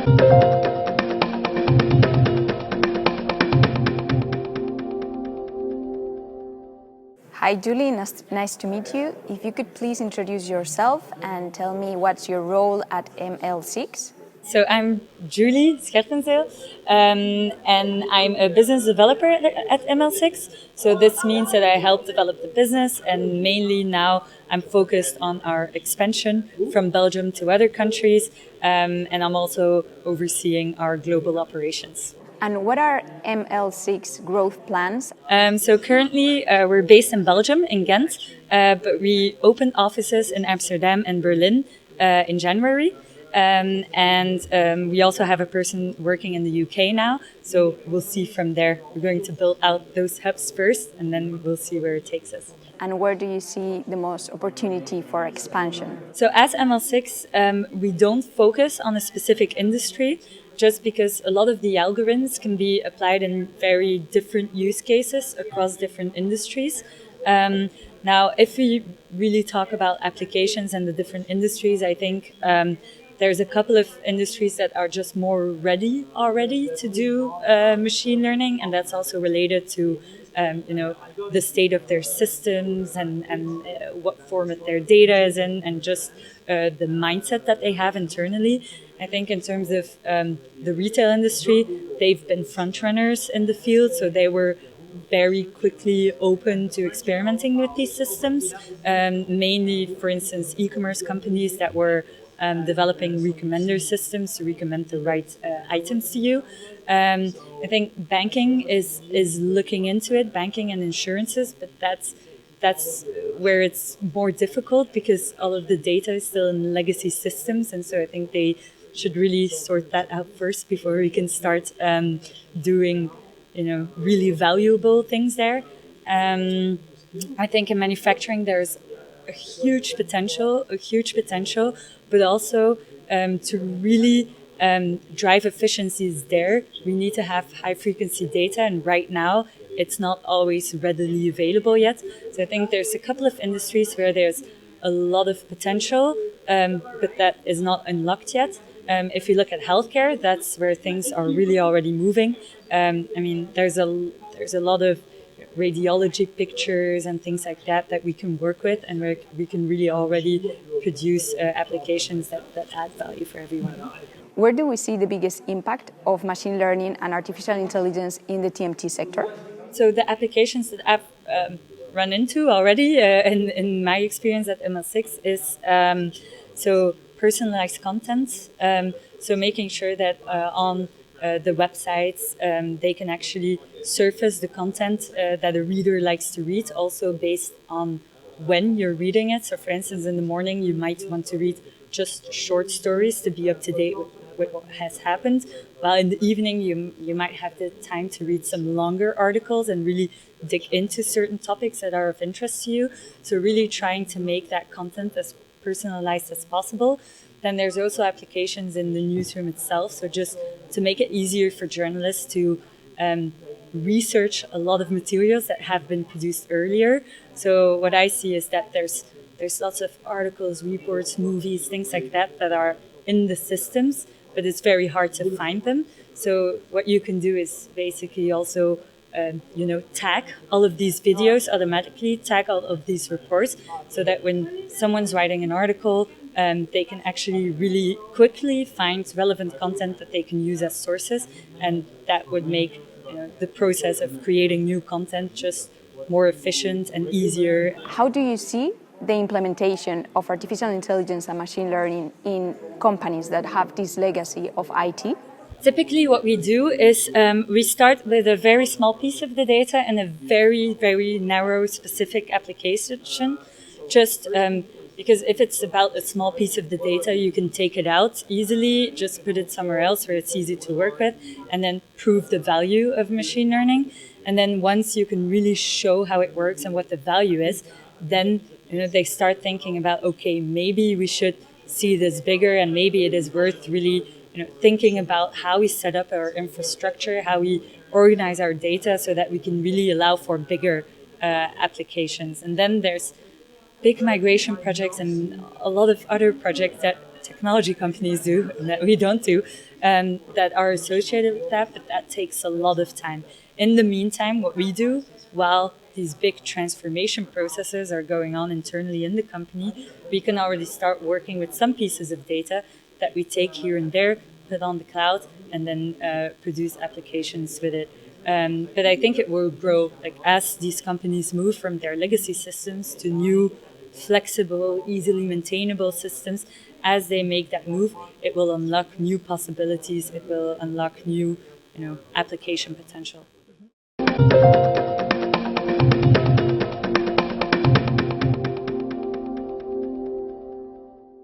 Hi Julie, nice to meet you. If you could please introduce yourself and tell me what's your role at ML6. So I'm Julie Scherpenseel, and I'm a business developer at ML6. So this means that I help develop the business, and mainly now I'm focused on our expansion from Belgium to other countries, and I'm also overseeing our global operations. And what are ML6 growth plans? So currently we're based in Belgium, in Ghent, but we opened offices in Amsterdam and Berlin in January. We also have a person working in the UK now, so we'll see from there. We're going to build out those hubs first, and then we'll see where it takes us. And where do you see the most opportunity for expansion? So as ML6, we don't focus on a specific industry, just because a lot of the algorithms can be applied in very different use cases across different industries. Now, if we really talk about applications and the different industries, I think there's a couple of industries that are just more ready already to do machine learning, and that's also related to the state of their systems and what format their data is in, and just the mindset that they have internally. I think in terms of the retail industry, they've been front runners in the field, so they were very quickly open to experimenting with these systems. Mainly, for instance, e-commerce companies that were developing recommender systems to recommend the right items to you. I think banking is looking into it, banking and insurances, but that's where it's more difficult because all of the data is still in legacy systems, and so I think they should really sort that out first before we can start doing really valuable things there. I think in manufacturing there's a huge potential, but also to really drive efficiencies there, we need to have high frequency data, and right now it's not always readily available yet. So I think there's a couple of industries where there's a lot of potential, but that is not unlocked yet. If you look at healthcare, that's where things are really already moving. There's a lot of radiology pictures and things like that we can work with, and where we can really already produce applications that add value for everyone. Where do we see the biggest impact of machine learning and artificial intelligence in the TMT sector? So the applications that I've run into already in my experience at ML6 is personalized content. So making sure that on the websites they can actually surface the content that a reader likes to read, also based on when you're reading it. So for instance, in the morning you might want to read just short stories to be up to date with what has happened, while in the evening you might have the time to read some longer articles and really dig into certain topics that are of interest to you. So really trying to make that content as personalized as possible. Then there's also applications in the newsroom itself, so just to make it easier for journalists to research a lot of materials that have been produced earlier. So what I see is that there's lots of articles, reports, movies, things like that are in the systems, but it's very hard to find them. So what you can do is basically also tag all of these videos automatically, tag all of these reports, so that when someone's writing an article, they can actually really quickly find relevant content that they can use as sources, and that would make the process of creating new content just more efficient and easier. How do you see the implementation of artificial intelligence and machine learning in companies that have this legacy of IT? Typically what we do is we start with a very small piece of the data and a very, very narrow specific application, just because if it's about a small piece of the data, you can take it out easily, just put it somewhere else where it's easy to work with, and then prove the value of machine learning. And then once you can really show how it works and what the value is, then they start thinking about, okay, maybe we should see this bigger, and maybe it is worth really thinking about how we set up our infrastructure, how we organize our data so that we can really allow for bigger applications. And then there's big migration projects and a lot of other projects that technology companies do and that we don't do, that are associated with that, but that takes a lot of time. In the meantime, what we do while these big transformation processes are going on internally in the company, we can already start working with some pieces of data that we take here and there, put on the cloud, and then produce applications with it. But I think it will grow, like as these companies move from their legacy systems to new, flexible, easily maintainable systems. As they make that move, it will unlock new possibilities. It will unlock new, application potential.